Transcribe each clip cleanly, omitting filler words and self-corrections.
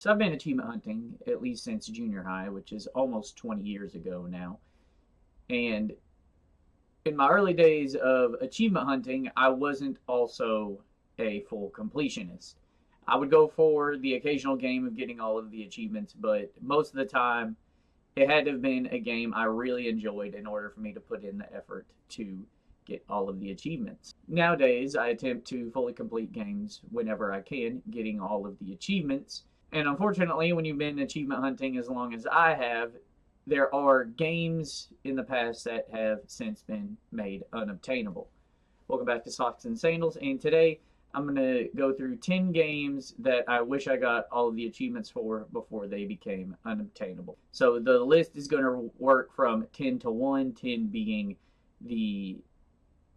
So I've been achievement hunting at least since junior high, which is almost 20 years ago now. And in my early days of achievement hunting, I wasn't also a full completionist. I would go for the occasional game of getting all of the achievements, but most of the time it had to have been a game I really enjoyed in order for me to put in the effort to get all of the achievements. Nowadays, I attempt to fully complete games whenever I can, getting all of the achievements. And unfortunately, when you've been achievement hunting as long as I have, there are games in the past that have since been made unobtainable. Welcome back to Socks and Sandals, and today I'm going to go through 10 games that I wish I got all of the achievements for before they became unobtainable. So the list is going to work from 10 to 1, 10 being the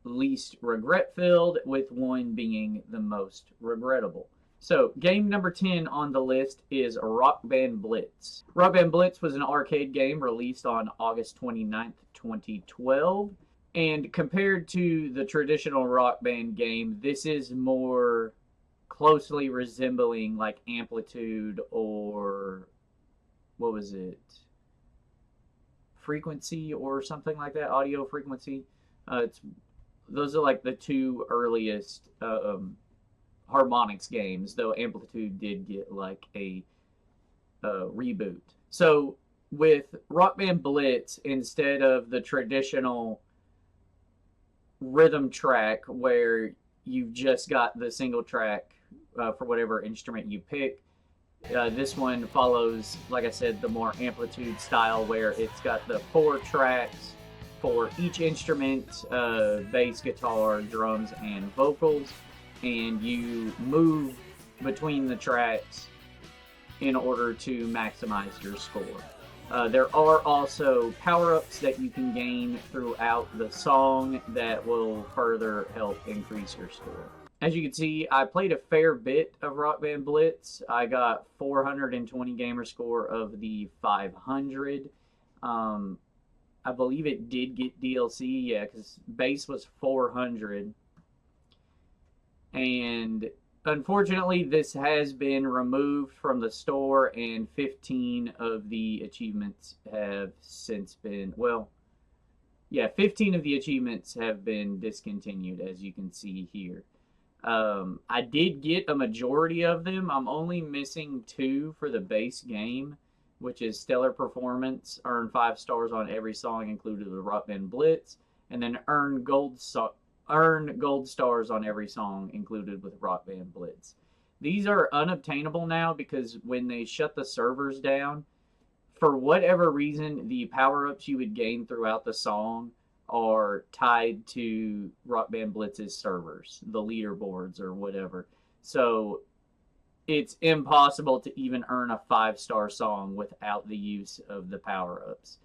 least regret filled, with 1 being the most regrettable. So, game number 10 on the list is Rock Band Blitz. Rock Band Blitz was an arcade game released on August 29th, 2012. And compared to the traditional Rock Band game, this is more closely resembling like Amplitude or what was it? Frequency or something like that, audio frequency. Those are like the two earliest harmonics games, though Amplitude did get like a reboot. So with Rock Band Blitz, instead of the traditional rhythm track where you've just got the single track for whatever instrument you pick, this one follows, like I said, the more Amplitude style where it's got the 4 tracks for each instrument, bass, guitar, drums, and vocals, and you move between the tracks in order to maximize your score. There are also power-ups that you can gain throughout the song that will further help increase your score. As you can see, I played a fair bit of Rock Band Blitz. I got 420 gamer score of the 500. I believe it did get DLC, yeah, because base was 400. And unfortunately, this has been removed from the store, and 15 of the achievements have since been, well, yeah, 15 of the achievements have been discontinued, as you can see here. I did get a majority of them. I'm only missing 2 for the base game, which is Stellar Performance, earn 5 stars on every song included with Rock Band Blitz, and then earn gold stars on every song included with Rock Band Blitz. These are unobtainable now because when they shut the servers down, for whatever reason, the power-ups you would gain throughout the song are tied to Rock Band Blitz's servers, the leaderboards or whatever. So it's impossible to even earn a 5-star song without the use of the power-ups,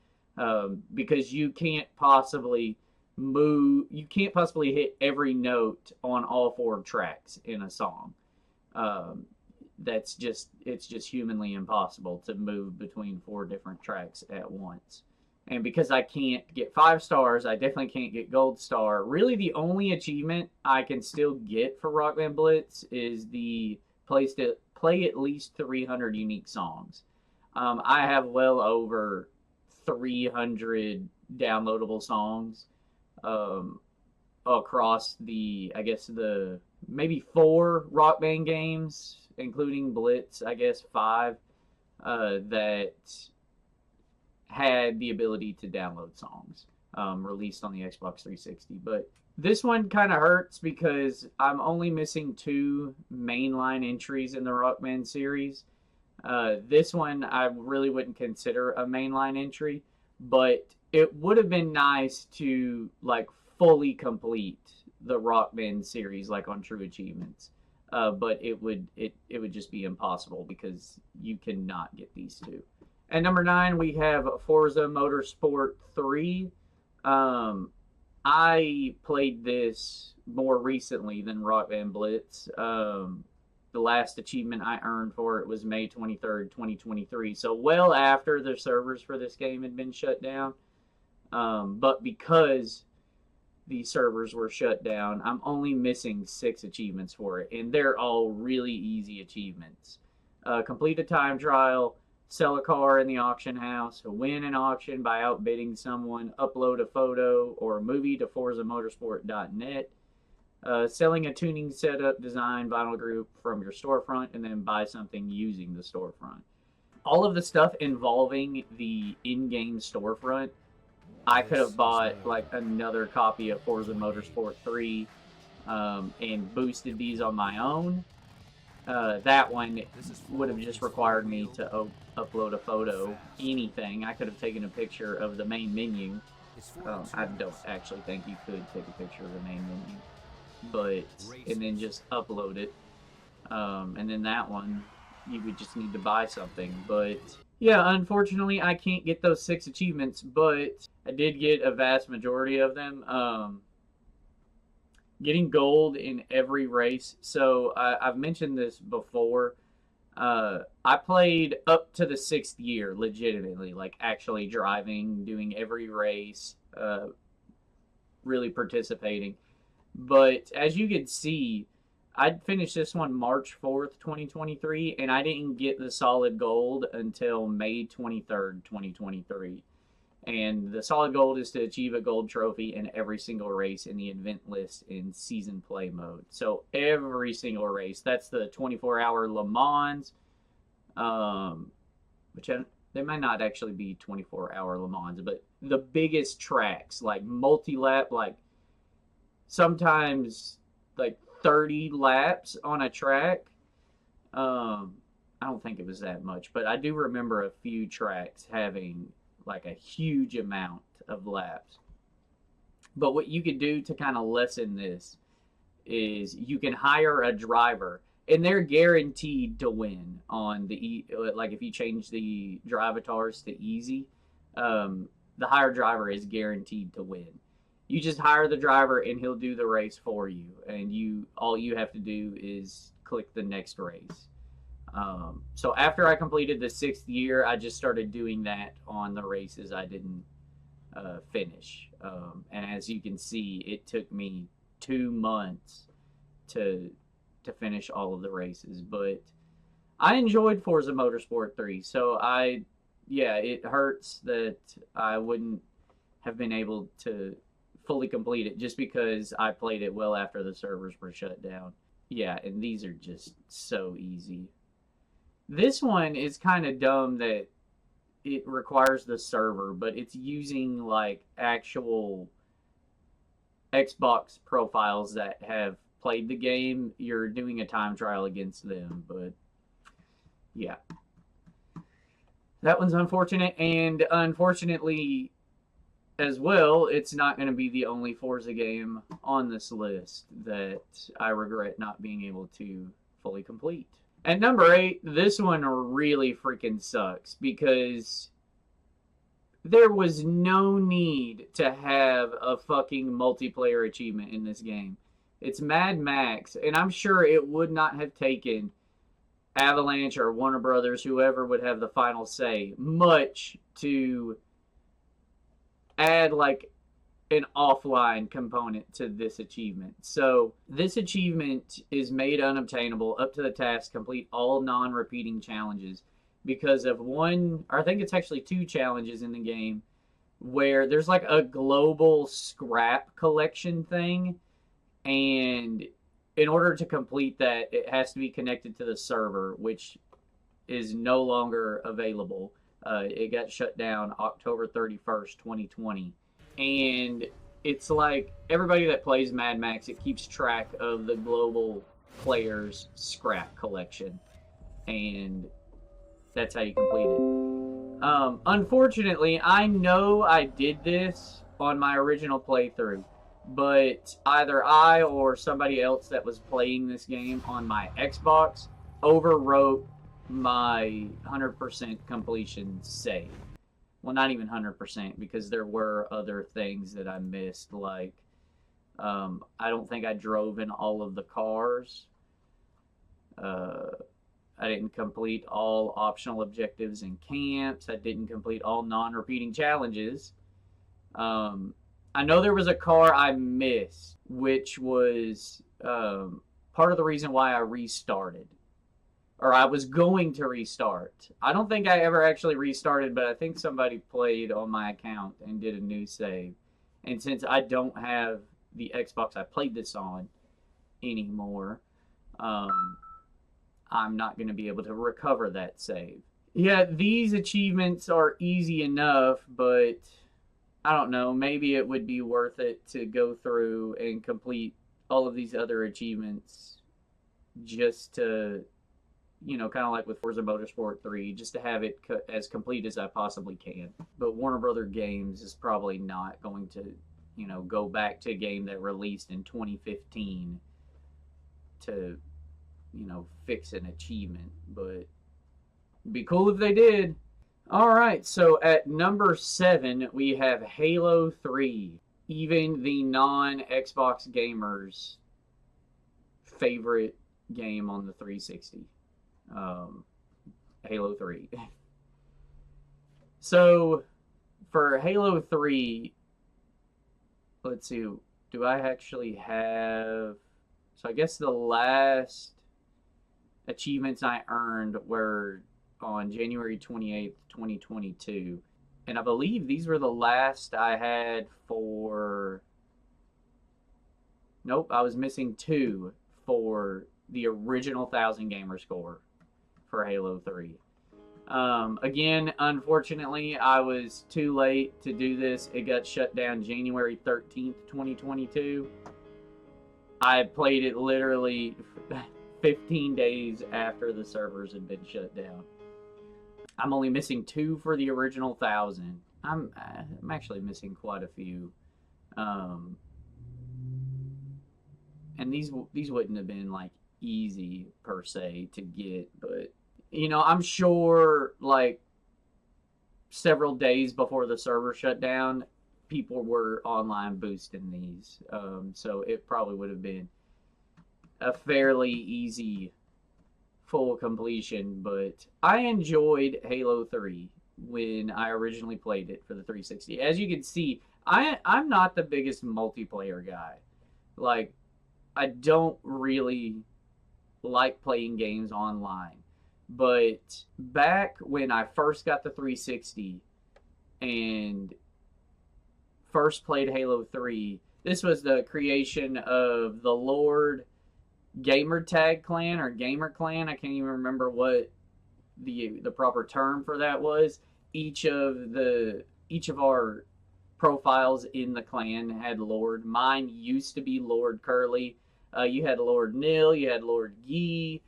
because you can't possibly hit every note on all 4 tracks in a song. It's just humanly impossible to move between 4 different tracks at once. And because I can't get 5 stars, I definitely can't get gold star. Really, the only achievement I can still get for Rock Band Blitz is the play at least 300 unique songs. I have well over 300 downloadable songs across the maybe 4 Rock Band games, including Blitz, I guess 5, that had the ability to download songs released on the Xbox 360. But this one kind of hurts because I'm only missing 2 mainline entries in the Rock Band series. This one I really wouldn't consider a mainline entry, but it would have been nice to like fully complete the Rock Band series like on True Achievements. But it would just be impossible because you cannot get these 2. At number 9, we have Forza Motorsport 3. I played this more recently than Rock Band Blitz. The last achievement I earned for it was May 23rd, 2023. So well after the servers for this game had been shut down. But because the servers were shut down, I'm only missing 6 achievements for it. And they're all really easy achievements. complete a time trial, sell a car in the auction house, win an auction by outbidding someone, upload a photo or a movie to ForzaMotorsport.net, selling a tuning setup, design, vinyl group from your storefront, and then buy something using the storefront. All of the stuff involving the in-game storefront, I could have bought like another copy of Forza Motorsport 3 and boosted these on my own. That one would have just required me to upload a photo, anything. I could have taken a picture of the main menu. I don't actually think you could take a picture of the main menu, but and then just upload it. And then that one, you would just need to buy something. But yeah, unfortunately, I can't get those 6 achievements, but I did get a vast majority of them. Getting gold in every race. So I've mentioned this before. I played up to the 6th year, legitimately, like actually driving, doing every race, really participating. But as you can see, I'd finished this one March 4th, 2023, and I didn't get the solid gold until May 23rd, 2023. And the solid gold is to achieve a gold trophy in every single race in the event list in season play mode. So every single race, that's the 24-hour Le Mans, they might not actually be 24-hour Le Mans, but the biggest tracks, like multi-lap, like sometimes like 30 laps on a track. I don't think it was that much, but I do remember a few tracks having like a huge amount of laps. But what you could do to kind of lessen this is you can hire a driver, and they're guaranteed to win on the like if you change the drivatars to easy, the hire driver is guaranteed to win. You just hire the driver and he'll do the race for you, and all you have to do is click the next race. So after I completed the 6th year, I just started doing that on the races I didn't finish. And as you can see, it took me 2 months to finish all of the races. But I enjoyed Forza Motorsport 3, so it hurts that I wouldn't have been able to fully complete it just because I played it well after the servers were shut down. Yeah, and these are just so easy. This one is kind of dumb that it requires the server, but it's using like actual Xbox profiles that have played the game. You're doing a time trial against them, but yeah. That one's unfortunate, and unfortunately as well, it's not going to be the only Forza game on this list that I regret not being able to fully complete. At number 8, this one really freaking sucks because there was no need to have a fucking multiplayer achievement in this game. It's Mad Max, and I'm sure it would not have taken Avalanche or Warner Brothers, whoever would have the final say, much to add like an offline component to this achievement. So this achievement is made unobtainable up to the task complete all non-repeating challenges because of one, or I think it's actually 2 challenges in the game where there's like a global scrap collection thing, and in order to complete that, it has to be connected to the server, which is no longer available. It got shut down October 31st, 2020. And it's like everybody that plays Mad Max, it keeps track of the global players' scrap collection. And that's how you complete it. Unfortunately, I know I did this on my original playthrough, but either I or somebody else that was playing this game on my Xbox overwrote my 100% completion save. Well, not even 100% because there were other things that I missed, like I don't think I drove in all of the cars. I didn't complete all optional objectives and camps. I didn't complete all non-repeating challenges. I know there was a car I missed, which was part of the reason why I restarted. or I was going to restart. I don't think I ever actually restarted, but I think somebody played on my account and did a new save. And since I don't have the Xbox I played this on anymore, I'm not going to be able to recover that save. Yeah, these achievements are easy enough, but I don't know, maybe it would be worth it to go through and complete all of these other achievements just to, kind of like with Forza Motorsport 3, just to have it as complete as I possibly can. But Warner Brother Games is probably not going to, go back to a game that released in 2015 to, fix an achievement. But it'd be cool if they did. All right, so at number 7, we have Halo 3. Even the non-Xbox gamers' favorite game on the 360. Halo 3. So, for Halo 3, let's see, do I actually have... So I guess the last achievements I earned were on January 28th, 2022. And I believe these were the last I had for... Nope, I was missing 2 for the original 1,000 gamer score for Halo 3. Again, unfortunately, I was too late to do this. It got shut down January 13th, 2022. I played it literally 15 days after the servers had been shut down. I'm only missing 2 for the original 1,000. I'm actually missing quite a few. And these wouldn't have been like easy per se to get, but I'm sure like several days before the server shut down, people were online boosting these. So it probably would have been a fairly easy full completion, but I enjoyed Halo 3 when I originally played it for the 360. As you can see, I'm not the biggest multiplayer guy. Like, I don't really like playing games online. But back when I first got the 360 and first played Halo 3, this was the creation of the Lord Gamer Tag Clan or Gamer Clan. I can't even remember what the proper term for that was. Each of our profiles in the clan had Lord. Mine used to be Lord Curly. You had Lord Nil. You had Lord Gee.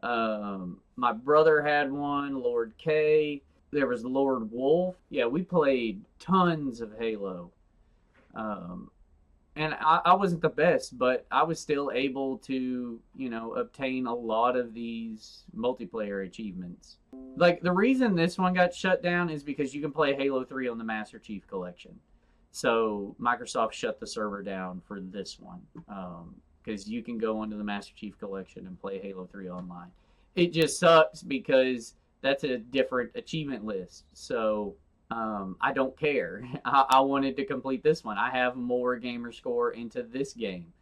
My brother had one, Lord K. There was Lord Wolf. Yeah, we played tons of Halo. And I wasn't the best, but I was still able to, obtain a lot of these multiplayer achievements. Like, the reason this one got shut down is because you can play Halo 3 on the Master Chief Collection. So Microsoft shut the server down for this one. Because you can go onto the Master Chief Collection and play Halo 3 online. It just sucks because that's a different achievement list. So I don't care. I wanted to complete this one. I have more gamer score into this game.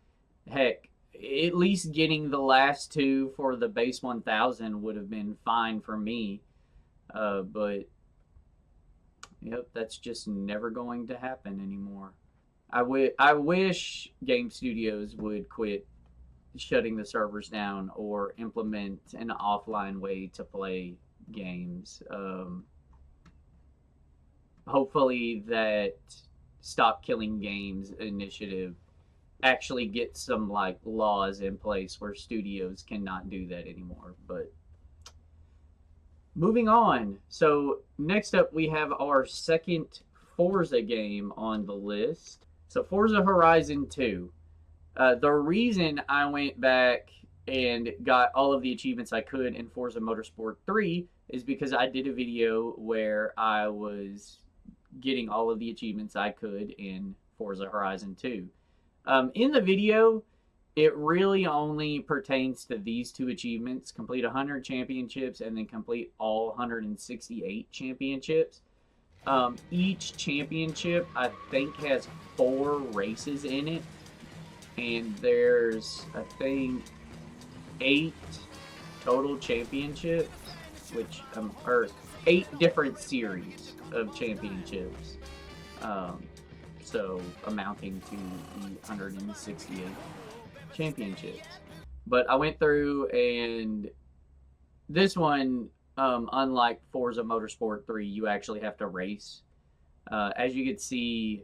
Heck, at least getting the last 2 for the base 1,000 would have been fine for me. But, yep, that's just never going to happen anymore. I wish game studios would quit shutting the servers down or implement an offline way to play games. Hopefully that Stop Killing Games initiative actually gets some like laws in place where studios cannot do that anymore. But moving on. So next up we have our second Forza game on the list. So Forza Horizon 2. The reason I went back and got all of the achievements I could in Forza Motorsport 3 is because I did a video where I was getting all of the achievements I could in Forza Horizon 2. In the video, it really only pertains to these 2 achievements: complete 100 championships and then complete all 168 championships. Each championship, I think, has 4 races in it. And there's, I think, 8 total championships, which are 8 different series of championships. Um, so amounting to the 168 championships. But I went through, and this one, unlike Forza Motorsport 3, you actually have to race. As you could see,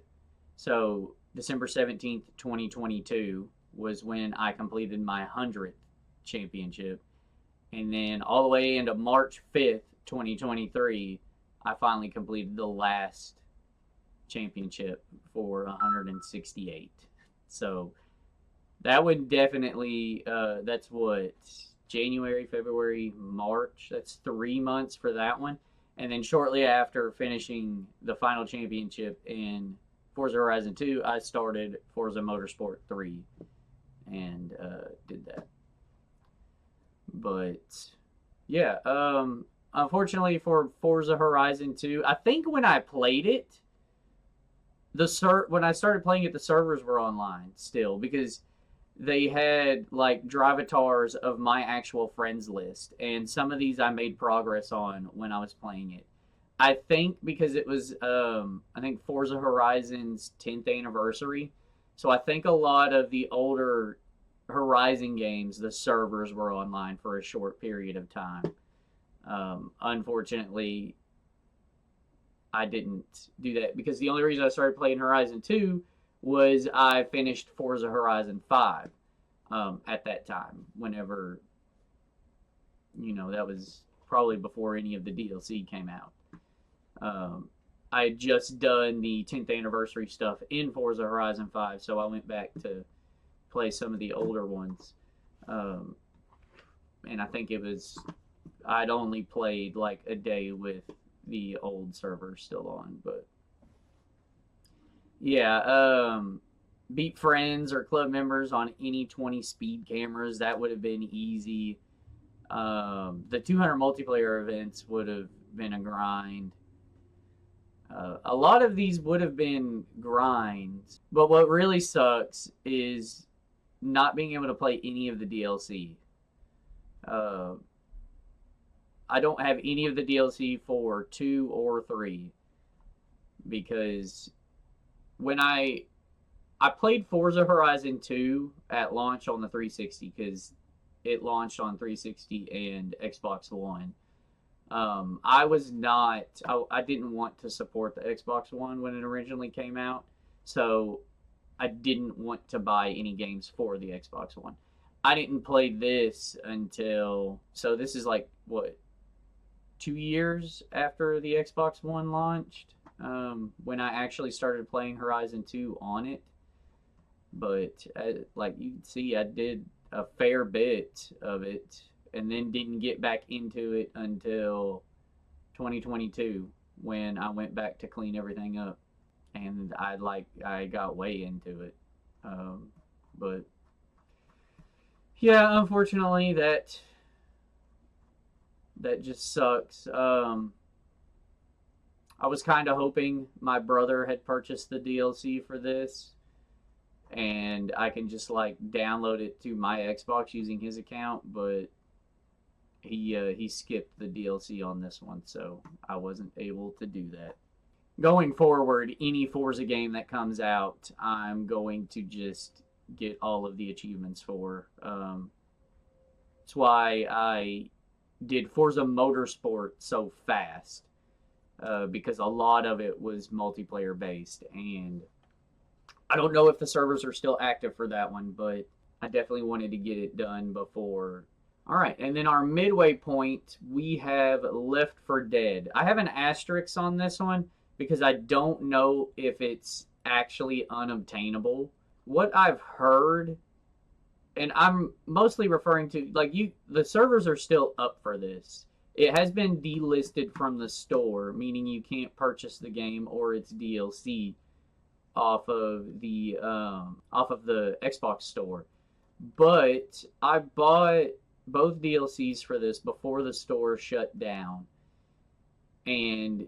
so December 17th, 2022 was when I completed my 100th championship. And then all the way into March 5th, 2023, I finally completed the last championship for 168. So that would definitely, that's what, January, February, March. That's 3 months for that one. And then shortly after finishing the final championship in Forza Horizon 2, I started Forza Motorsport 3 and did that. But yeah, unfortunately for Forza Horizon 2, I think when I played it, when I started playing it, the servers were online still, because they had like drivatars of my actual friends list, and some of these I made progress on when I was playing it. I think because it was I think Forza Horizon's 10th anniversary, so I think a lot of the older Horizon games, the servers were online for a short period of time. Unfortunately, I didn't do that, because the only reason I started playing Horizon 2 was I finished Forza Horizon 5 at that time. Whenever, that was probably before any of the DLC came out. I had just done the 10th anniversary stuff in Forza Horizon 5, so I went back to play some of the older ones. And I think I'd only played like a day with the old server still on, but yeah, beat friends or club members on any 20 speed cameras. That would have been easy. The 200 multiplayer events would have been a grind. A lot of these would have been grinds, but what really sucks is not being able to play any of the DLC. I don't have any of the DLC for 2 or 3, because when I played Forza Horizon 2 at launch on the 360, because it launched on 360 and Xbox One. I didn't want to support the Xbox One when it originally came out, so I didn't want to buy any games for the Xbox One. I didn't play this until, so this is like, what, 2 years after the Xbox One launched, when I actually started playing Horizon 2 on it. But like you can see, I did a fair bit of it, and then didn't get back into it until 2022, when I went back to clean everything up, and I got way into it. But yeah, unfortunately, that just sucks. I was kind of hoping my brother had purchased the DLC for this, and I can just like download it to my Xbox using his account, but he skipped the DLC on this one, so I wasn't able to do that. Going forward, any Forza game that comes out, I'm going to just get all of the achievements for. That's why I did Forza Motorsport so fast, because a lot of it was multiplayer based, and I don't know if the servers are still active for that one, but I definitely wanted to get it done before. All right, and then our midway point, we have Left 4 Dead. I have an asterisk on this one because I don't know if it's actually unobtainable. What I've heard, and I'm mostly referring to, like, the servers are still up for this. It has been delisted from the store, meaning you can't purchase the game or its DLC off of the Xbox store. But I bought both DLCs for this before the store shut down, and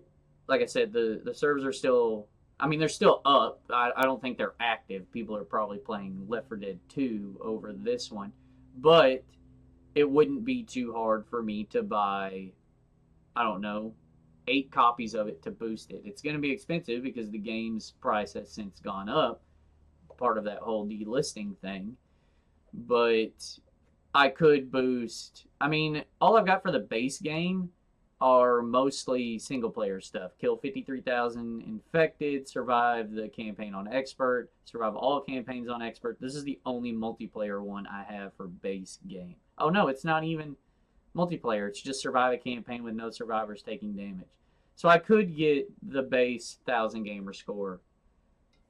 like I said, the servers are still, I mean, they're still up. I don't think they're active. People are probably playing Left 4 Dead 2 over this one, but it wouldn't be too hard for me to buy, I don't know, 8 copies of it to boost it. It's going to be expensive because the game's price has since gone up, part of that whole delisting thing. But I could boost. I mean, all I've got for the base game are mostly single player stuff. Kill 53,000 infected, survive the campaign on expert, survive all campaigns on expert. This is the only multiplayer one I have for base game. Oh no, it's not even multiplayer. It's just survive a campaign with no survivors taking damage. So I could get the base 1,000 gamer score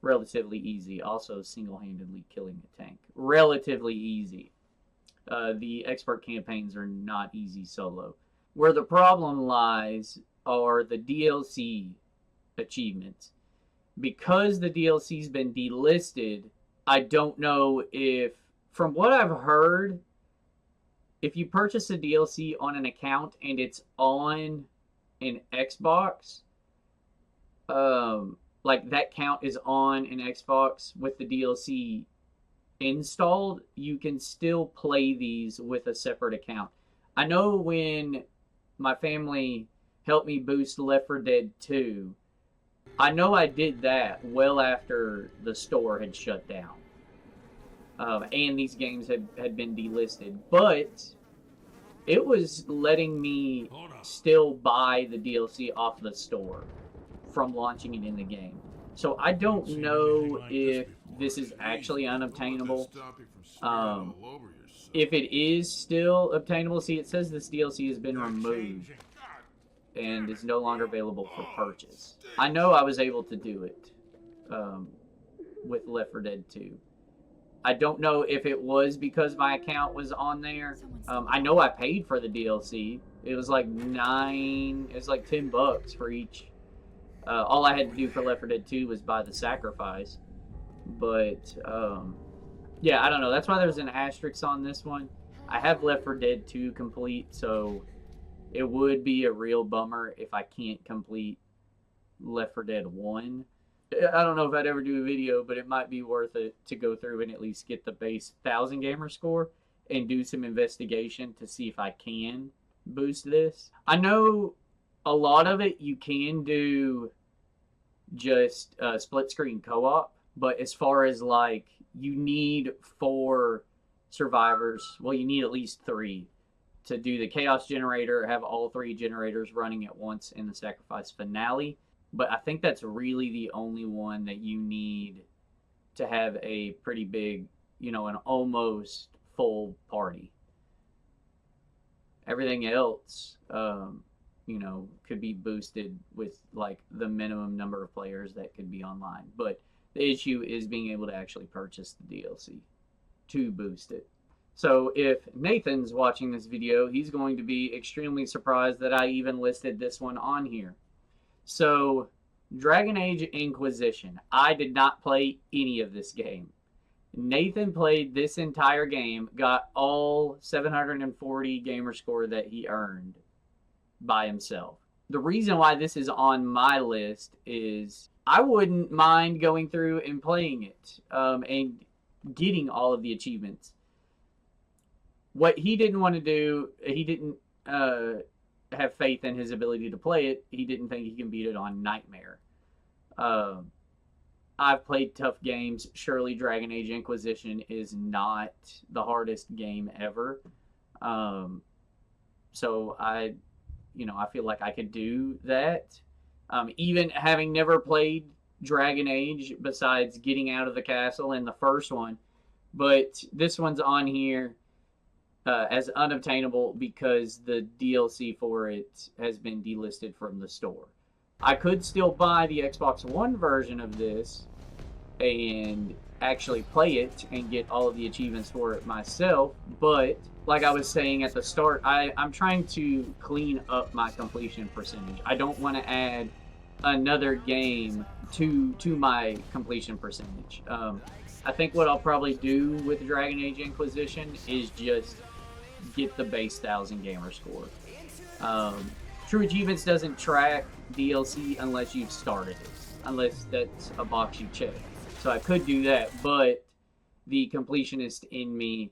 relatively easy. Also single-handedly killing a tank. Relatively easy. The expert campaigns are not easy solo. Where the problem lies are the DLC achievements. Because the DLC's been delisted, I don't know if, from what I've heard, if you purchase a DLC on an account and it's on an Xbox, like that count is on an Xbox with the DLC installed, you can still play these with a separate account. I know when my family helped me boost Left 4 Dead 2, I know I did that well after the store had shut down. And these games had been delisted. But it was letting me still buy the DLC off the store from launching it in the game. So I don't know if this is actually unobtainable. If it is still obtainable, see, it says this DLC has been removed and is no longer available for purchase. I know I was able to do it with Left 4 Dead 2. I don't know if it was because my account was on there. I know I paid for the DLC. It was like $10 for each. All I had to do for Left 4 Dead 2 was buy the sacrifice. But, yeah, I don't know. That's why there's an asterisk on this one. I have Left 4 Dead 2 complete, so it would be a real bummer if I can't complete Left 4 Dead 1. I don't know if I'd ever do a video, but it might be worth it to go through and at least get the base 1,000 gamer score and do some investigation to see if I can boost this. I know a lot of it you can do just split screen co-op, but as far as like you need 4 survivors, well, you need at least 3 to do the chaos generator, have all 3 generators running at once in the sacrifice finale. But I think that's really the only one that you need to have a pretty big, an almost full party. Everything else, could be boosted with like the minimum number of players that could be online. But the issue is being able to actually purchase the DLC to boost it. So if Nathan's watching this video, he's going to be extremely surprised that I even listed this one on here. So, Dragon Age Inquisition. I did not play any of this game. Nathan played this entire game, got all 740 gamer score that he earned by himself. The reason why this is on my list is I wouldn't mind going through and playing it and getting all of the achievements. What he didn't want to do, he didn't have faith in his ability to play it. He didn't think he can beat it on Nightmare. I've played tough games. Surely Dragon Age Inquisition is not the hardest game ever. So I feel like I could do that. Even having never played Dragon Age besides getting out of the castle in the first one. But this one's on here as unobtainable because the DLC for it has been delisted from the store. I could still buy the Xbox One version of this and actually play it and get all of the achievements for it myself, but like I was saying at the start, I'm trying to clean up my completion percentage. I don't want to add another game to my completion percentage. I think what I'll probably do with Dragon Age Inquisition is just get the base 1,000 gamer score. True Achievements doesn't track DLC unless you've started it, unless that's a box you check. So I could do that, but the completionist in me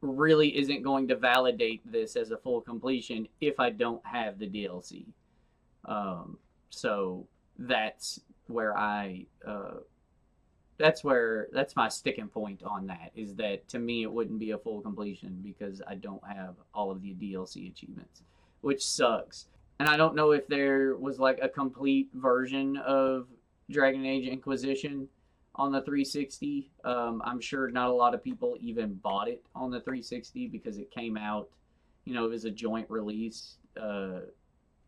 really isn't going to validate this as a full completion if I don't have the DLC. So that's where that's my sticking point on that, is that to me it wouldn't be a full completion because I don't have all of the DLC achievements, which sucks. And I don't know if there was like a complete version of Dragon Age Inquisition on the 360. I'm sure not a lot of people even bought it on the 360 because it came out, it was a joint release,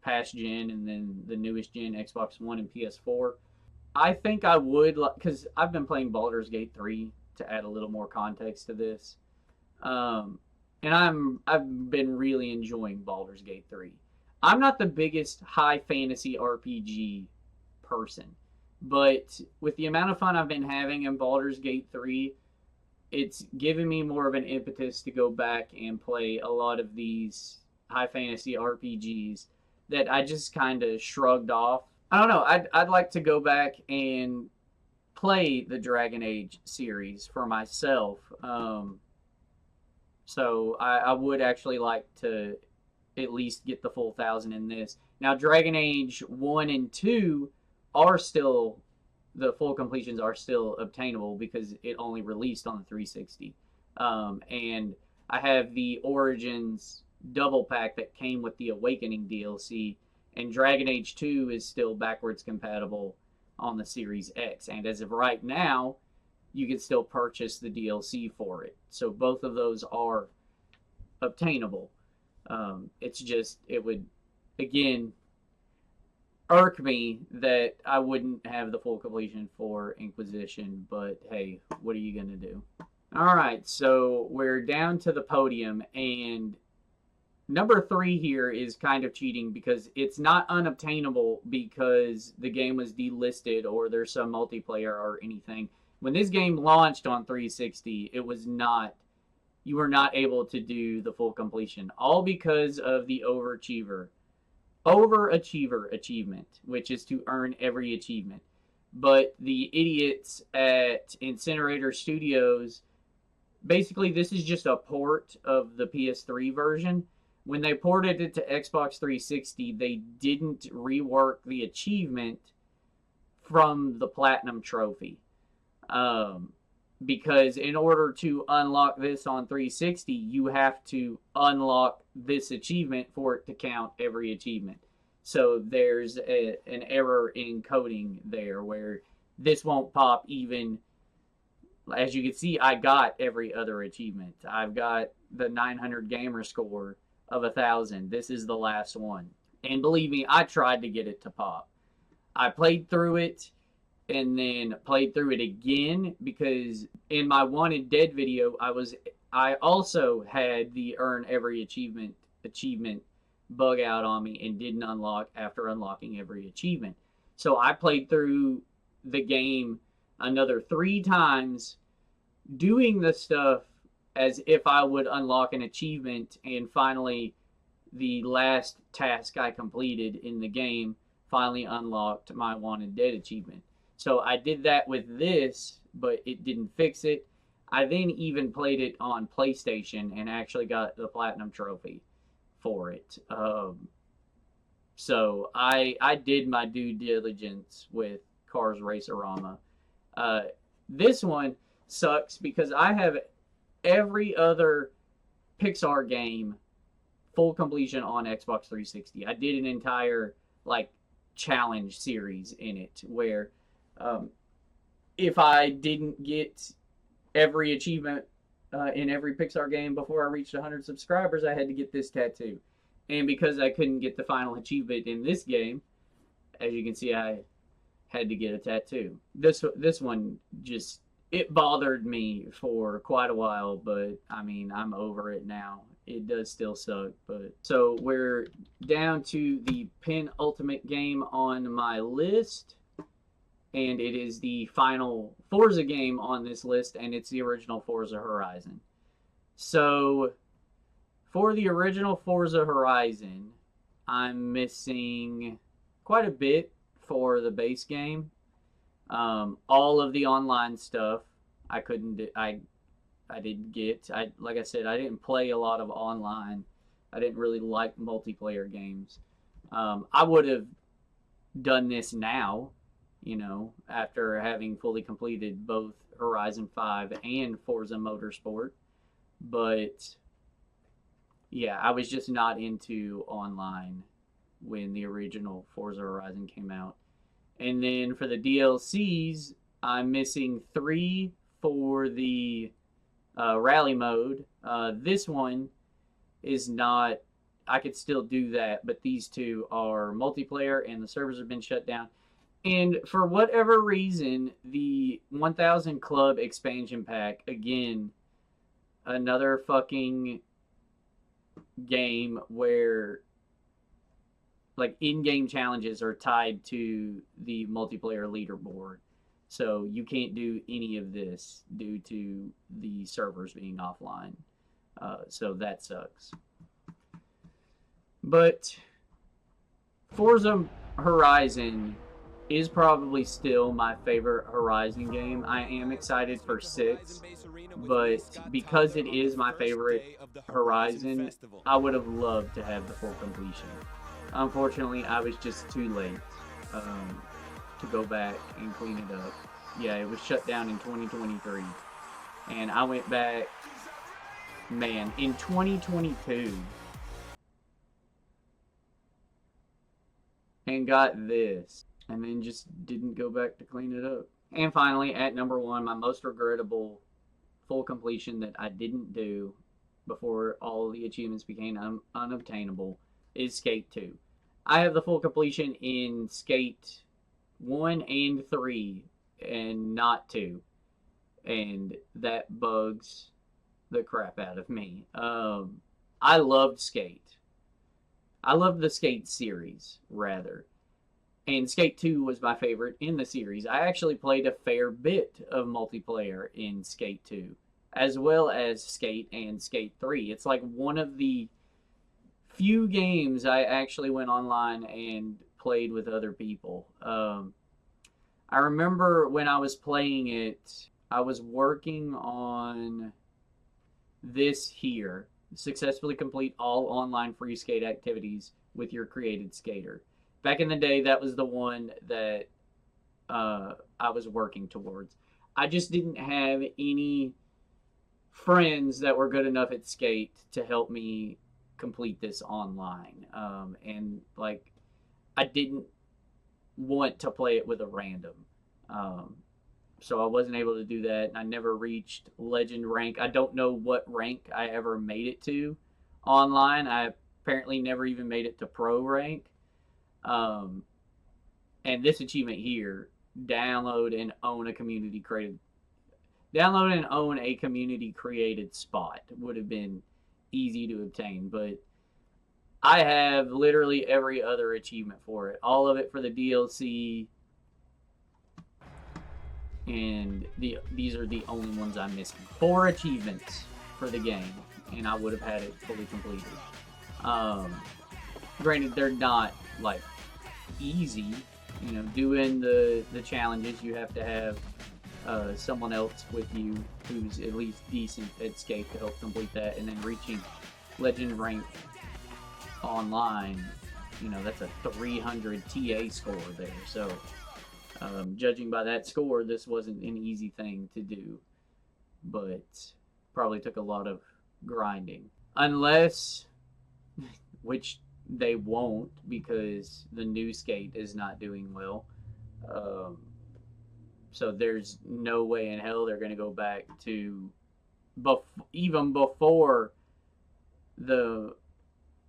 past gen and then the newest gen, Xbox One and PS4. I think I would, because I've been playing Baldur's Gate 3 to add a little more context to this. And I've been really enjoying Baldur's Gate 3. I'm not the biggest high fantasy RPG person, but with the amount of fun I've been having in Baldur's Gate 3, it's given me more of an impetus to go back and play a lot of these high fantasy RPGs that I just kind of shrugged off. I don't know. I'd like to go back and play the Dragon Age series for myself. So I would actually like to at least get the full 1,000 in this. Now, Dragon Age 1 and 2 are still, the full completions are still obtainable because it only released on the 360. And I have the Origins double pack that came with the Awakening DLC, and Dragon Age 2 is still backwards compatible on the Series X. And as of right now, you can still purchase the DLC for it. So both of those are obtainable. It's just, it would, again, irk me that I wouldn't have the full completion for Inquisition, but hey, what are you going to do? Alright, so we're down to the podium, and number 3 here is kind of cheating because it's not unobtainable because the game was delisted or there's some multiplayer or anything. When this game launched on 360, it was not, you were not able to do the full completion, all because of the overachiever achievement, which is to earn every achievement. But the idiots at Incinerator Studios, basically this is just a port of the PS3 version. When they ported it to Xbox 360, they didn't rework the achievement from the Platinum Trophy. Because in order to unlock this on 360, you have to unlock this achievement for it to count every achievement. So there's an error in coding there where this won't pop even. As you can see, I got every other achievement. I've got the 900 gamer score of 1,000. This is the last one. And believe me, I tried to get it to pop. I played through it and then played through it again because in my Wanted Dead video, I also had the earn every achievement bug out on me and didn't unlock after unlocking every achievement. So I played through the game another 3 times doing the stuff as if I would unlock an achievement, and finally the last task I completed in the game finally unlocked my Wanted Dead achievement. So I did that with this, but it didn't fix it. I then even played it on PlayStation and actually got the Platinum Trophy for it. So I did my due diligence with Cars Racerama. This one sucks because I have every other Pixar game full completion on Xbox 360. I did an entire challenge series in it where if I didn't get every achievement in every Pixar game before I reached 100 subscribers, I had to get this tattoo. And because I couldn't get the final achievement in this game, as you can see, I had to get a tattoo. This one just, it bothered me for quite a while, but I mean, I'm over it now. It does still suck, but so we're down to the penultimate game on my list, and it is the final Forza game on this list, and it's the original Forza Horizon. So for the original Forza Horizon, I'm missing quite a bit for the base game. All of the online stuff I couldn't do. I didn't get. Like I said, I didn't play a lot of online. I didn't really like multiplayer games. I would have done this now, after having fully completed both Horizon 5 and Forza Motorsport. But yeah, I was just not into online when the original Forza Horizon came out. And then for the DLCs, I'm missing 3 for the rally mode. This one is not. I could still do that, but these 2 are multiplayer, and the servers have been shut down. And for whatever reason, the 1000 Club expansion pack, again, another fucking game where like in-game challenges are tied to the multiplayer leaderboard. So you can't do any of this due to the servers being offline. So that sucks. But Forza Horizon is probably still my favorite Horizon game. I am excited for 6, but because it is my favorite Horizon, I would have loved to have the full completion. Unfortunately, I was just too late to go back and clean it up. Yeah, it was shut down in 2023. And I went back, man, in 2022 and got this. And then just didn't go back to clean it up. And finally, at number 1, my most regrettable full completion that I didn't do before all the achievements became unobtainable is Skate 2. I have the full completion in Skate 1 and 3 and not 2. And that bugs the crap out of me. I loved Skate. I loved the Skate series, rather. And Skate 2 was my favorite in the series. I actually played a fair bit of multiplayer in Skate 2, as well as Skate and Skate 3. It's like one of the few games I actually went online and played with other people. I remember when I was playing it, I was working on this here. Successfully complete all online free skate activities with your created skater. Back in the day, that was the one that I was working towards. I just didn't have any friends that were good enough at skate to help me complete this online. And like, I didn't want to play it with a random. So I wasn't able to do that. And I never reached legend rank. I don't know what rank I ever made it to online. I apparently never even made it to pro rank. And this achievement here, download and own a community created spot, would have been easy to obtain. But I have literally every other achievement for it. All of it for the DLC. And these are the only ones I'm missing. 4 achievements for the game, and I would have had it fully completed. Granted, they're not like easy. Doing the challenges, you have to have someone else with you who's at least decent at skate to help complete that, and then reaching legend rank online, that's a 300 TA score there. So judging by that score, this wasn't an easy thing to do, but probably took a lot of grinding. Unless, which they won't, because the new skate is not doing well. So there's no way in hell they're going to go back to even before the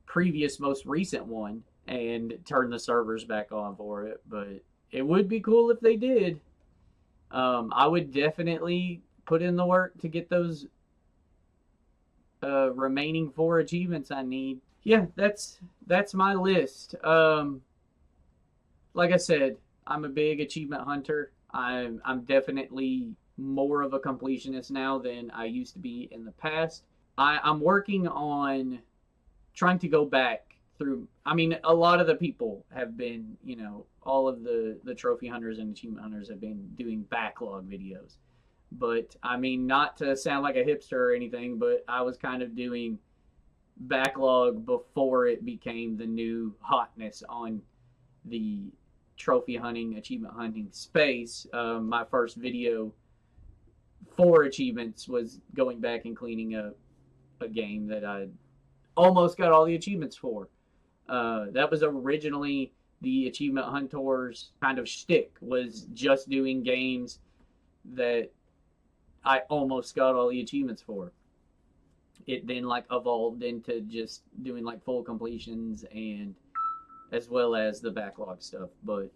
previous most recent one and turn the servers back on for it. But it would be cool if they did. I would definitely put in the work to get those remaining 4 achievements I need. Yeah, that's my list. Like I said, I'm a big achievement hunter. I'm definitely more of a completionist now than I used to be in the past. I'm working on trying to go back through. I mean, a lot of the people have been, all of the trophy hunters and achievement hunters have been doing backlog videos. But I mean, not to sound like a hipster or anything, but I was kind of doing backlog before it became the new hotness on the trophy hunting, achievement hunting space. My first video for achievements was going back and cleaning up a game that I almost got all the achievements for. That was originally the Achievement Hunters kind of shtick, was just doing games that I almost got all the achievements for. It then like evolved into just doing like full completions and as well as the backlog stuff. But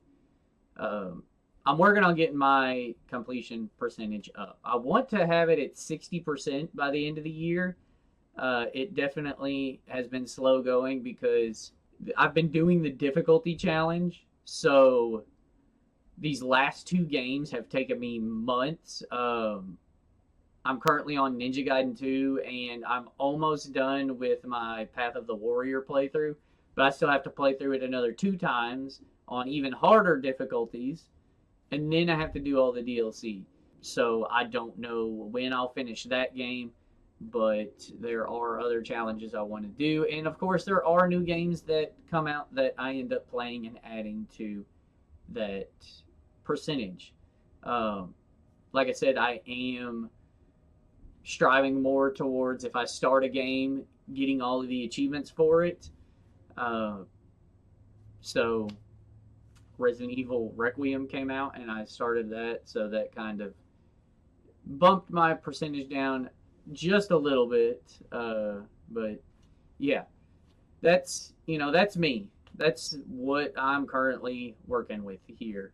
I'm working on getting my completion percentage up. I want to have it at 60% by the end of the year. It definitely has been slow going because I've been doing the difficulty challenge. So these last 2 games have taken me months. I'm currently on Ninja Gaiden 2, and I'm almost done with my Path of the Warrior playthrough, but I still have to play through it another 2 times on even harder difficulties, and then I have to do all the DLC. So I don't know when I'll finish that game, but there are other challenges I want to do, and of course there are new games that come out that I end up playing and adding to that percentage. Like I said, I am striving more towards, if I start a game, getting all of the achievements for it. So Resident Evil Requiem came out and I started that, so that kind of bumped my percentage down just a little bit. But yeah, that's me. That's what I'm currently working with here.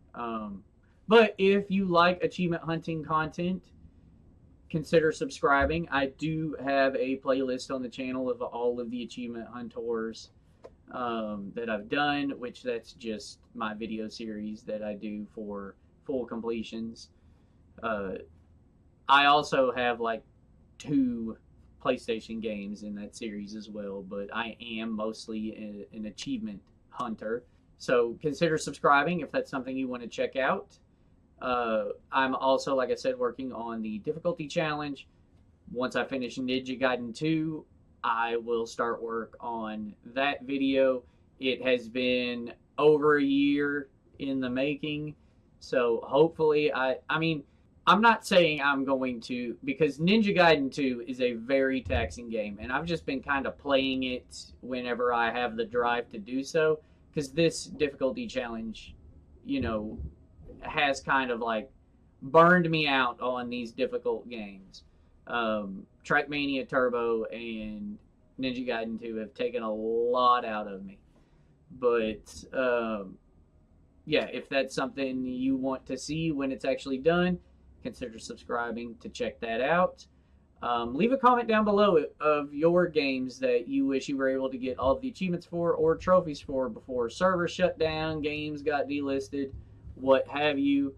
But if you like achievement hunting content, consider subscribing. I do have a playlist on the channel of all of the achievement hunters that I've done, which that's just my video series that I do for full completions. I also have like 2 PlayStation games in that series as well, but I am mostly an achievement hunter. So consider subscribing if that's something you want to check out. I'm also, like I said, working on the difficulty challenge. Once I finish Ninja Gaiden 2, I will start work on that video. It has been over a year in the making, so hopefully I mean, I'm not saying I'm going to, because Ninja Gaiden 2 is a very taxing game, and I've just been kind of playing it whenever I have the drive to do so, because this difficulty challenge, has kind of like burned me out on these difficult games. Trackmania Turbo and Ninja Gaiden 2 have taken a lot out of me. But yeah, if that's something you want to see when it's actually done, consider subscribing to check that out. Leave a comment down below of your games that you wish you were able to get all of the achievements for or trophies for before servers shut down, games got delisted, what have you.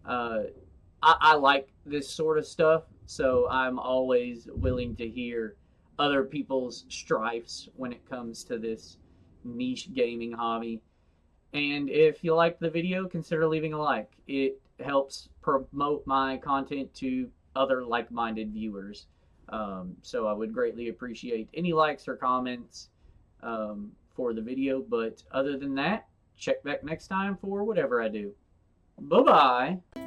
I like this sort of stuff, so I'm always willing to hear other people's strifes when it comes to this niche gaming hobby. And if you liked the video, consider leaving a like. It helps promote my content to other like-minded viewers. So I would greatly appreciate any likes or comments for the video. But other than that, check back next time for whatever I do. Bye-bye.